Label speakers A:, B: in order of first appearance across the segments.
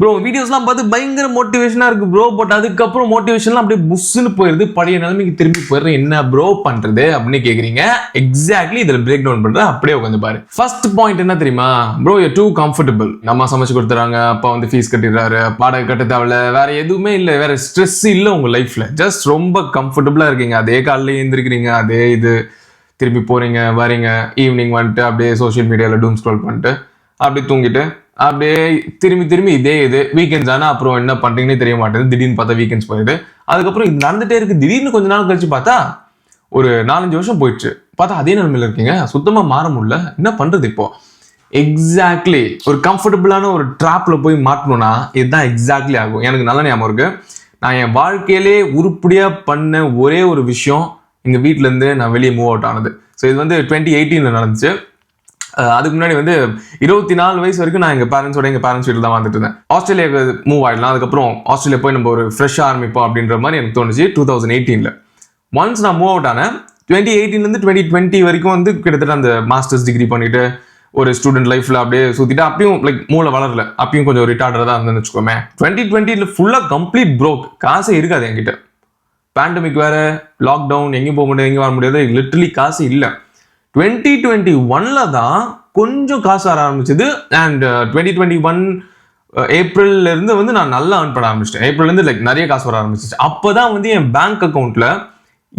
A: Bro வீடியோஸ்லாம் பார்த்து பயங்கர மோட்டிவேஷனாக இருக்குது ப்ரோ. பட் அதுக்கப்புறம் மோட்டிவேஷன்லாம் அப்படியே புஷ்ஷுன்னு போயிடுது, பழைய நிலைமைக்கு திரும்பி போயிடுறேன். என்ன ப்ரோ பண்ணுறது அப்படின்னு கேட்குறீங்க. எக்ஸாக்ட்லி இதில் பிரேக் டவுன் பண்ணுறேன், அப்படியே உட்காந்து பாரு. ஃபர்ஸ்ட் பாயிண்ட் என்ன தெரியுமா ப்ரோ? You two comfortable. நம்ம சமைச்சு கொடுத்துறாங்க, அப்பா வந்து ஃபீஸ் கட்டிடுறாரு, வாடகை கட்ட தேவையில்ல, வேற எதுவுமே இல்லை, வேற ஸ்ட்ரெஸ் இல்லை உங்கள் லைஃப்பில். ஜஸ்ட் ரொம்ப கம்ஃபர்டபுளாக இருக்கீங்க. அதே காலையில் எழுந்திருக்கிறீங்க, அதே இது திரும்பி போகிறீங்க வரீங்க, ஈவினிங் வந்துட்டு அப்படியே சோஷியல் மீடியாவில் டூம் ஸ்க்ரோல் பண்ணிட்டு அப்படியே தூங்கிட்டு அப்படியே திரும்பி இதே இது வீக்கெண்ட்ஸ் ஆனால் அப்புறம் என்ன பண்ணுறீங்கன்னே தெரிய மாட்டேங்குது. திடீர்னு பார்த்தா வீக்கெண்ட்ஸ் போயிடுது. அதுக்கப்புறம் இது நடந்துகிட்டே இருக்குது. திடீர்னு கொஞ்ச நாள் கழிச்சு பார்த்தா ஒரு 4-5 வருஷம் போயிடுச்சு, பார்த்தா அதே நிலைமையில் இருக்கீங்க. சுத்தமாக மாற முடியல. என்ன பண்ணுறது இப்போ? எக்ஸாக்ட்லி ஒரு கம்ஃபர்டபுளான ஒரு ட்ராப்பில் போய் மாட்டணும்னா இதுதான் எக்ஸாக்ட்லி ஆகும். எனக்கு நல்ல ஞாபகம் இருக்குது. நான் என் வாழ்க்கையிலே உருப்படியாக பண்ண ஒரே ஒரு விஷயம் எங்கள் வீட்டிலேருந்து நான் வெளியே மூவ் அவுட் ஆனது. ஸோ இது வந்து 2018 நடந்துச்சு. அதுக்கு முன்னாடி வந்து 24 வயசு வரைக்கும் நான் எங்கள் பேரண்ட்ஸ் வீட்டில் தான் வந்துட்டு இருந்தேன். ஆஸ்திரேலியாவுக்கு மூவ் ஆகிடலாம், அதுக்கப்புறம் ஆஸ்திரேலியா போய் நம்ம ஒரு ஃப்ரெஷ்ஷாக ஆரம்பிப்போம் அப்படின்ற மாதிரி எனக்கு தோணுச்சு 2018. ஒன்ஸ் நான் மூவ் அவுட் ஆனேன். 2018 2020 வரைக்கும் வந்து கிட்டத்தட்ட அந்த மாஸ்டர்ஸ் டிகிரி பண்ணிட்டு ஒரு ஸ்டூடெண்ட் லைஃப்ல அப்படியே சுற்றிட்டு அப்பயும் லைக் மூளை வளரல, அப்பயும் கொஞ்சம் ரிட்டார்டராக தான் இருந்தேன்னு வச்சுக்கோமே. 2020 ஃபுல்லாக கம்ப்ளீட் ப்ரோக். காசே இருக்காது என்கிட்ட. பேண்டமிக் வேற, லாக்டவுன், எங்கேயும் போக முடியாது, எங்கேயும் வர முடியாது, லிட்டரலி காசு இல்லை. 2021 தான் கொஞ்சம் காசு வர ஆரம்பிச்சது. அண்ட் 2021 ஏப்ரல்ல இருந்து வந்து நான் நல்லா ஏர்ன் பண்ண ஆரம்பிச்சிட்டேன். ஏப்ரல்ல இருந்து லைக் நிறைய காசு வர ஆரம்பிச்சிச்சு. அப்போதான் வந்து என் பேங்க் அக்கௌண்ட்ல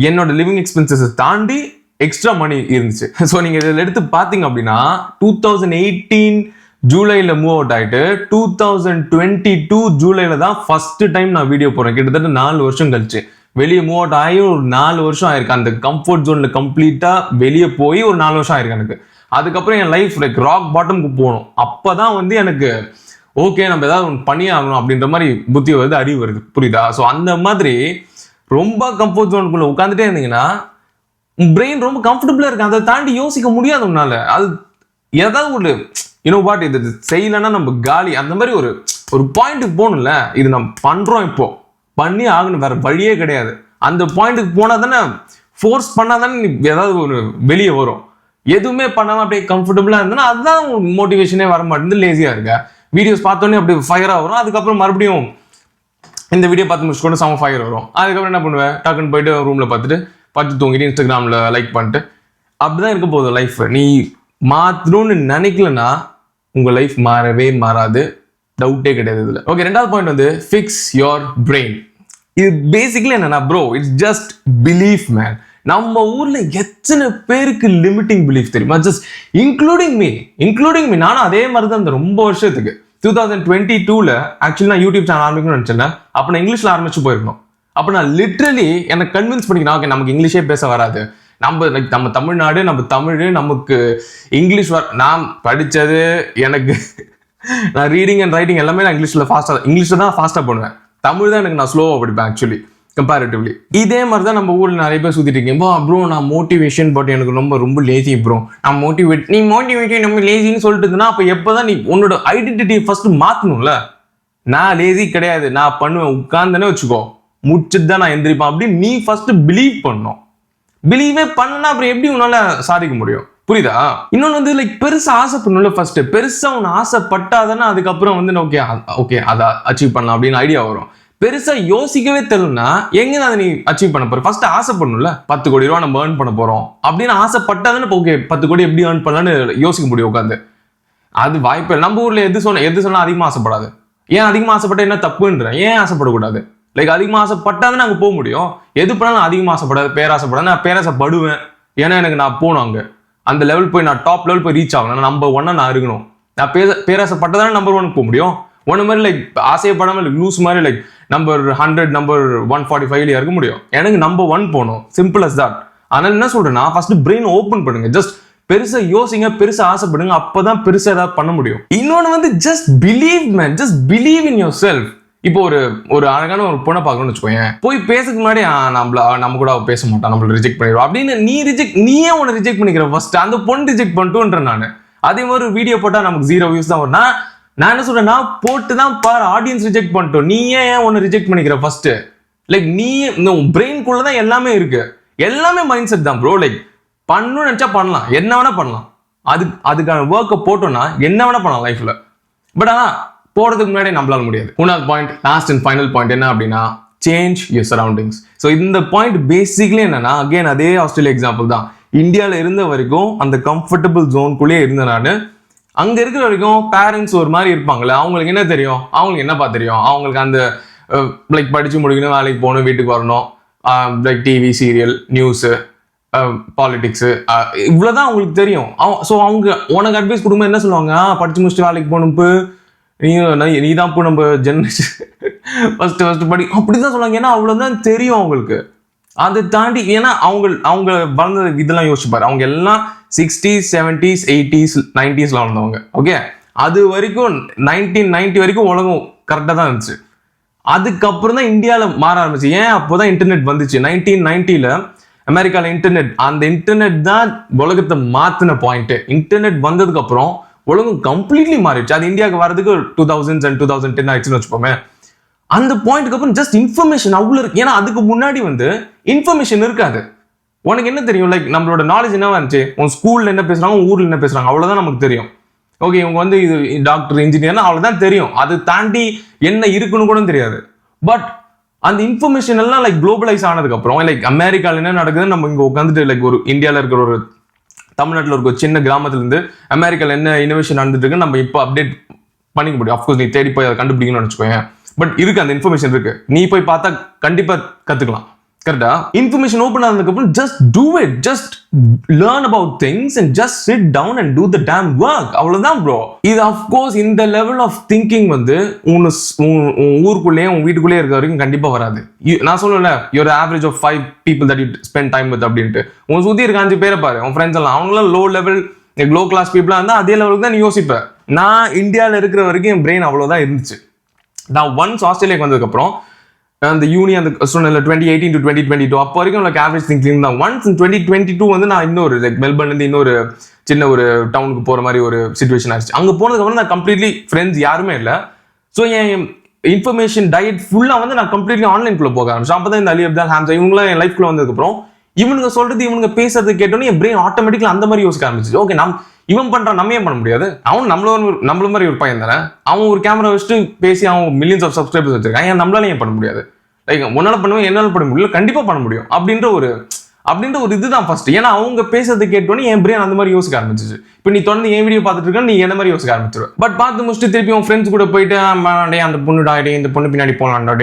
A: என்னோட லிவிங் எக்ஸ்பென்சஸ் தாண்டி எக்ஸ்ட்ரா மணி இருந்துச்சு. ஸோ நீங்க இதில் எடுத்து பார்த்தீங்க அப்படின்னா 2018 ஜூலைல மூவ் அவுட் ஆயிட்டு 2022 ஜூலைல தான் ஃபர்ஸ்ட் டைம் நான் வீடியோ போடுறேன். கிட்டத்தட்ட 4 வருஷம் கழிச்சு. வெளியே மூவ் அவுட் ஆகி ஒரு 4 வருஷம் ஆயிருக்கு. அந்த கம்ஃபர்ட் ஜோன்ல கம்ப்ளீட்டா வெளியே போய் ஒரு 4 வருஷம் ஆயிருக்கு எனக்கு. அதுக்கப்புறம் என் லைஃப் லைக் ராக் பாட்டமுக்கு போகணும். அப்பதான் வந்து எனக்கு ஓகே நம்ம ஏதாவது ஒன்று பண்ணியே ஆகணும் அப்படின்ற மாதிரி புத்தி வருது, அறிவு வருது. புரியுதா? ஸோ அந்த மாதிரி ரொம்ப கம்ஃபர்ட் ஜோனுக்குள்ள உட்காந்துட்டே இருந்தீங்கன்னா பிரெயின் ரொம்ப கம்ஃபர்டபுளா இருக்கு. அதை தாண்டி யோசிக்க முடியாது உன்னால. அது ஏதாவது ஒரு வாட் இது செய்யலன்னா நம்ம காலி, அந்த மாதிரி ஒரு பாயிண்ட்டுக்கு போகணும்ல. இது நம்ம பண்றோம், இப்போ பண்ணி ஆகணும், வேற வழியே கிடையாது. அந்த பாயிண்ட்டுக்கு போனா தானே, ஃபோர்ஸ் பண்ணாதானே நீ ஏதாவது ஒரு வெளியே வரும். எதுவுமே பண்ணாம அப்படியே கம்ஃபர்டபுளா இருந்தனா அதுதான் மோட்டிவேஷனே வர மாட்டேங்குது. லேசியா இருக்க வீடியோஸ் பார்த்தோன்னே அப்படியே ஃபயரா வரும். அதுக்கப்புறம் மறுபடியும் இந்த வீடியோ பார்த்து முடிச்சுக்கொண்டு செம ஃபயர் வரும். அதுக்கப்புறம் என்ன பண்ணுவேன், டக்குன்னு போயிட்டு ரூம்ல பார்த்துட்டு படுத்து தூங்கிட்டு இன்ஸ்டாகிராம்ல லைக் பண்ணிட்டு அப்படிதான் இருக்க போகுது லைஃப். நீ மாத்தணும்னு நினைக்கலன்னா உங்க லைஃப் மாறவே மாறாது, டவுட்டே கிடையாது இதுல. ஓகே, ரெண்டாவது பாயிண்ட் வந்து ஃபிக்ஸ் யோர் பிரெயின். இது பேசிக்கலி என்னன்னா bro, it's just belief man. நம்ம ஊர்ல எத்தனை பேருக்கு லிமிட்டிங் பிலீஃப் தெரியுமா? Just including me. நானும் அதே மாதிரி தான் இந்த ரொம்ப வருஷத்துக்கு 2022 ஆக்சுவலி நான் யூடியூப் சேனல் ஆரம்பிக்கணும்னு நினைச்சேன். அப்போ நான் இங்கிலீஷ்ல ஆரம்பிச்சு போயிருக்கணும். அப்போ நான் லிட்ரலி எனக்கு கன்வின்ஸ் பண்ணிக்கணும், ஓகே நமக்கு இங்கிலீஷே பேச வராது, நம்ம தமிழ்நாடு, நம்ம தமிழ், நமக்கு இங்கிலீஷ் நான் படித்தது, எனக்கு நான் ரீடிங் அண்ட் ரைட்டிங் எல்லாமே நான் இங்கிலீஷ்ல தான் ஃபாஸ்ட்டாக பண்ணுவேன். தமிழ் தான் எனக்கு நான் ஸ்லோவாக படிப்பேன் ஆக்சுவலி கம்பேரிட்டிவ்லி. இதே மாதிரி தான் நம்ம ஊரில் நிறைய பேர் சுற்றிட்டு இருக்கேன். ப்ரோ நான் மோட்டிவேஷன், பட் எனக்கு ரொம்ப லேசி ப்ரோ. நான் நீ மோட்டிவேஷன் நம்ம லேசின்னு சொல்லிட்டு இருந்தேன்னா அப்போ எப்போ தான் நீ உன்னோட ஐடென்டிட்டியை ஃபர்ஸ்ட் மாற்றணும்ல. நான் லேசி கிடையாது, நான் பண்ணுவேன், உட்கார்ந்தேனே வச்சுக்கோ, முடிச்சுட்டு தான் நான் எந்திரிப்பேன் அப்படின்னு நீ ஃபர்ஸ்ட் பிலீவ் பண்ணணும். பிலீவே பண்ணனா அப்புறம் எப்படி உன்னால சாதிக்க முடியும்? புரியுதா? இன்னொன்று வந்து லைக் பெருசா ஆசைப்படணும்ல. ஃபர்ஸ்ட் பெருசா ஒன்று ஆசைப்பட்டாதானே அதுக்கப்புறம் வந்து ஓகே அதை அச்சீவ் பண்ணலாம் அப்படின்னு ஐடியா வரும். பெருசா யோசிக்கவே தெரியலனா எங்க அதை நீ அச்சீவ் பண்ண போற? ஃபர்ஸ்ட் ஆசைப்படணும்ல. 10 கோடி ரூபா நம்ம ஏர்ன் பண்ண போறோம் அப்படின்னு ஆசைப்பட்டாதானே ஓகே 10 கோடி எப்படி ஏர்ன் பண்ணலான்னு யோசிக்க முடியும் உட்காந்து. அது வாய்ப்பு இல்லை. நம்ம ஊர்ல எது சொன்னா அதிகமா ஆசைப்படாது. ஏன் அதிகமா ஆசைப்பட்டா என்ன தப்புன்ற? ஏன் ஆசைப்படக்கூடாது? லைக் அதிகமா ஆசைப்பட்டாதான் நாங்க போக முடியும். எது பண்ணாலும் அதிகமா ஆசைப்படாது, பேராசைப்படாது. நான் பேராசைப்படுவேன், ஏன்னா எனக்கு நான் போகணும் அங்க, அந்த லெவல் போய் நான் டாப் லெவல் போய் ரீச் ஆகணும், நம்பர் 1 நான் இருக்கணும். நான் பேராசைப்பட்டதானே நம்பர் 1 போக முடியும். ஒன்று மாதிரி லைக் ஆசைப்படாமல் லூஸ் மாதிரி லைக் நம்பர் 100 நம்பர் 145 இருக்க முடியும். எனக்கு நம்பர் 1 போகணும், சிம்பிள் அஸ் தட். அதனால என்ன சொல்றேன், நான் ஃபர்ஸ்ட் பிரெயின் ஓப்பன் பண்ணுங்க. ஜஸ்ட் பெருசா யோசிங்க, பெருசா ஆசைப்படுங்க, அப்பதான் பெருசா ஏதாவது பண்ண முடியும். இன்னொன்னு வந்து just believe man, just believe in your self. இப்போ ஒரு அழகான ஒரு பொண்ணை பார்க்கணும்னு வச்சுக்கோங்க, போய் பேசுறதுக்கு முன்னாடி நம்ம கூட பேச மாட்டான், நம்மள ரிஜெக்ட் பண்ணிடுவோம் அப்படின்னு நீயே உன்னை ரிஜெக்ட் பண்ணிக்கிற ஃபர்ஸ்ட். அந்த பொண்ணு ரிஜெக்ட் பண்ணிட்டுன்றேன் நான். அதே மாதிரி வீடியோ போட்டா நமக்கு 0 வியூஸ் தான் வரும். நான் என்ன சொல்றேன், நான் போட்டு தான் பாரு, ஆடியன்ஸ் ரிஜெக்ட் பண்ணிட்டோம், நீ ஏன் உன்னை ரிஜெக்ட் பண்ணிக்கிற ஃபர்ஸ்ட்? லைக் நீ பிரெயின்குள்ளதான் எல்லாமே இருக்கு, எல்லாமே மைண்ட் செட் தான் ப்ரோ. லைக் பண்ணணும்னு நினைச்சா பண்ணலாம், என்ன வேணா பண்ணலாம். அதுக்கான ஒர்க்கை போட்டோம்னா என்ன வேணா பண்ணலாம் லைஃப்ல. பட் ஆனா போறதுக்கு முன்னாடி நம்மளால முடியாது. 1வது point, last and final point என்ன அப்படின்னா சேஞ்ச் யுவர் சரௌண்டிங்ஸ். ஸோ இந்த பாயிண்ட் பேசிக்லி என்னன்னா, அகைன் அதே ஆஸ்திரேலியா எக்ஸாம்பிள் தான். இந்தியாவில் இருந்த வரைக்கும் அந்த கம்ஃபர்டபுள் ஜோனுக்குள்ளேயே இருந்த நான், அங்க இருக்கிற வரைக்கும் பேரண்ட்ஸ் ஒரு மாதிரி இருப்பாங்களே, அவங்களுக்கு என்ன தெரியும், அவங்களுக்கு என்னப்பா தெரியும், அவங்களுக்கு அந்த லைக் படிச்சு முடிக்கணும், வேலைக்கு போகணும், வீட்டுக்கு வரணும், like TV serial news politics இவ்வளவுதான் அவங்களுக்கு தெரியும். ஸோ அவங்க உனக்கு அட்வைஸ் கொடுக்கும்போது என்ன சொல்லுவாங்க, படிச்சு முடிச்சுட்டு வேலைக்கு போகணும்ப்பு, நீ தான் இப்போ நம்ம ஜென்ரேஷன் ஃபர்ஸ்ட் படி அப்படிதான் சொல்லுவாங்க. ஏன்னா அவ்வளவுதான் தெரியும் அவங்களுக்கு. அதை தாண்டி ஏன்னா அவங்க வளர்ந்த இதெல்லாம் யோசிச்சுப்பாரு, அவங்க எல்லாம் 60s 70s 80s 90s வளர்ந்தவங்க. Okay, அது வரைக்கும் 1990 வரைக்கும் உலகம் கரெக்டாக தான் இருந்துச்சு. அதுக்கப்புறம் தான் இந்தியாவில் மாற ஆரம்பிச்சு. ஏன், அப்போதான் இன்டர்நெட் வந்துச்சு. 1990ல அமெரிக்காவில் இன்டர்நெட், அந்த இன்டர்நெட் தான் உலகத்தை மாத்தின பாயிண்ட். இன்டர்நெட் வந்ததுக்கு அப்புறம் உலகம் கம்ப்ளீட்லி மாறிடுச்சு. அது இந்தியாவுக்கு வரதுக்கு 2000s and 2010 ஆயிடுச்சுன்னு வச்சுப்போமே. அந்த பாயிண்ட்டுக்கு அப்புறம் ஜஸ்ட் இன்ஃபர்மேஷன் அவ்வளோ இருக்கு. ஏன்னா அதுக்கு முன்னாடி இன்ஃபர்மேஷன் இருக்காது. உனக்கு என்ன தெரியும், லைக் நம்மளோட நாலேஜ் என்னவா இருந்துச்சு, உன் ஸ்கூல்ல என்ன பேசுறாங்க, ஊர்ல என்ன பேசுறாங்க, அவ்வளவுதான் நமக்கு தெரியும். ஓகே, இவங்க இது டாக்டர் இன்ஜினியர்னா அவ்வளவுதான் தெரியும். அது தாண்டி என்ன இருக்குன்னு கூட தெரியாது. பட் அந்த இன்ஃபர்மேஷன் எல்லாம் லைக் குளோபலைஸ் ஆனதுக்கு அப்புறம், லைக் அமெரிக்கால என்ன நடக்குதுன்னு நம்ம இங்க உட்காந்துட்டு, லைக் ஒரு இந்தியாவில் இருக்கிற ஒரு தமிழ்நாட்டில் இருக்க ஒரு சின்ன கிராமத்துல இருந்து அமெரிக்கால என்ன இனோவேஷன் நடந்துட்டு இருக்குன்னு நம்ம இப்போ அப்டேட் பண்ணிக்க முடியும். அஃப்கோர்ஸ் நீ தேடி போய் அதை கண்டுபிடிக்கணும்னு வச்சுக்கோங்க. பட் இருக்கு, அந்த இன்ஃபர்மேஷன் இருக்கு, நீ போய் பார்த்தா கண்டிப்பா கத்துக்கலாம். கரெக்டா? இன்ஃபர்மேஷன் ஓபன் ஆனதுக்கு அப்புறம் just do it, just learn about things and just sit down and do the damn work. அவ்வளவுதான் ப்ரோ. இது அஃப்கோர்ஸ் இந்த லெவல் ஆஃப் திங்கிங் உன் ஊருக்குள்ளேயே உன் வீட்டுக்குள்ளேயே இருக்க வரைக்கும் கண்டிப்பா வராது. நான் சொல்லல your average of 5 people that you spend time with அப்படின்ட்டு. உன் சுத்தி இருக்க 5 பேரை பாரு, உன் ஃப்ரெண்ட்ஸ் எல்லாம் அவங்களாம் லோ லெவல் லோ கிளாஸ் பீப்புளா இருந்தா அதே லெவலுக்கு தான் நீ யோசிப்ப. நான் இந்தியாவில் இருக்கிற வரைக்கும் என் பிரெயின் அவ்வளவுதான் இருந்துச்சு. நான் ஒன்ஸ் ஆஸ்திரேலியாக்கு வந்ததுக்கு அப்புறம் அந்த அந்த 2018 to 2022 அப்போ வரைக்கும் லைக் ஆவரேஜ் திங்கிங் தான். ஒன்ஸ் in 2022 நான் இன்னொரு லைக் மெல்பர்ன்ல இருந்து இன்னொரு சின்ன ஒரு டவுனுக்கு போற மாதிரி ஒரு சிச்சுவேஷன் ஆயிடுச்சு. அங்க போனதுக்கு அப்புறம் நான் கம்ப்ளீட்லி ஃப்ரெண்ட்ஸ் யாருமே இல்லை. ஸோ என் இன்ஃபர்மேஷன் டயட் ஃபுல்லா நான் கம்ப்ளீட்லி ஆன்லைன்குள்ள போக ஆரம்பிச்சேன். அப்பதான் இந்த அலி அப்தால், ஹாம்சா இவங்களாம் என் லைஃப்குள்ள வந்ததுக்கு அப்புறம் இவனுங்க சொல்றது இவனுங்க பேசுறது கேட்டோன்னே என் பிரெயின் ஆட்டோமேட்டிக்கலா அந்த மாதிரி யோசிக்க ஆரம்பிச்சு. ஓகே, இவன் பண்றான், நம்ம ஏன் பண்ண முடியாது, அவன் நம்மள மாதிரி ஒரு பையன் தானே, அவன் ஒரு கேமரா வச்சுட்டு பேசி அவன் மில்லியன்ஸ் ஆஃப் சப்ஸ்கிரைபர்ஸ் வச்சிருக்கான், ஏன் நம்மளால ஏன் பண்ண முடியாது, லைக் உன்னால பண்ணுவேன் என்னால பண்ண முடியல, கண்டிப்பா பண்ண முடியும் அப்படின்ற ஒரு இதுதான் ஃபர்ஸ்ட். ஏன்னா அவங்க பேசுறது கேட்டோன்னே என் பிரெயின் அந்த மாதிரி யோசிக்க ஆரம்பிச்சிச்சு. இப்போ நீ தொடர்ந்து என் வீடியோ பார்த்துட்டு இருக்க, நீ என்ன மாதிரி யோசிக்க ஆரம்பிச்சிருவ. பட் பார்த்து முடிச்சுட்டு திருப்பி உன் ஃப்ரெண்ட்ஸ் கூட போயிட்டு அந்த பொண்ணு டாடே இந்த பொண்ணு பின்னாடி போகலாம்டா,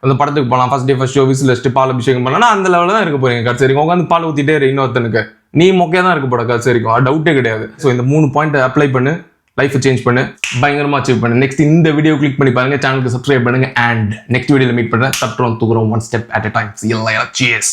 A: அந்த படத்துக்கு போகலாம், first day first show whistle வச்சுட்டு பால் அபிஷேகம் பண்ணலாம், அந்த லெவலில் தான் இருக்க போறீங்க. கடைசி வரைக்கும் உட்காந்து பால் ஊத்திட்டே இன்னொருத்தனுக்கு நீ மொக்கையா தான் இருக்க போட கடைசி வரைக்கும், அது டவுட்டே கிடையாது. ஸோ இந்த 3 பாயிண்ட் அப்ளை பண்ணு, லைஃப் சேஞ்ச் பண்ணு, பயங்கரமா அச்சீவ் பண்ணு. நெக்ஸ்ட் இந்த வீடியோ கிளிக் பண்ணி பாருங்க, சேனலுக்கு சப்ஸ்கிரைப் பண்ணுங்க, அண்ட் நெக்ஸ்ட் வீடியோல மீட் பண்றேன். தட்டுறோம் தூக்குறோம், 1 step at a time. See you later. Cheers.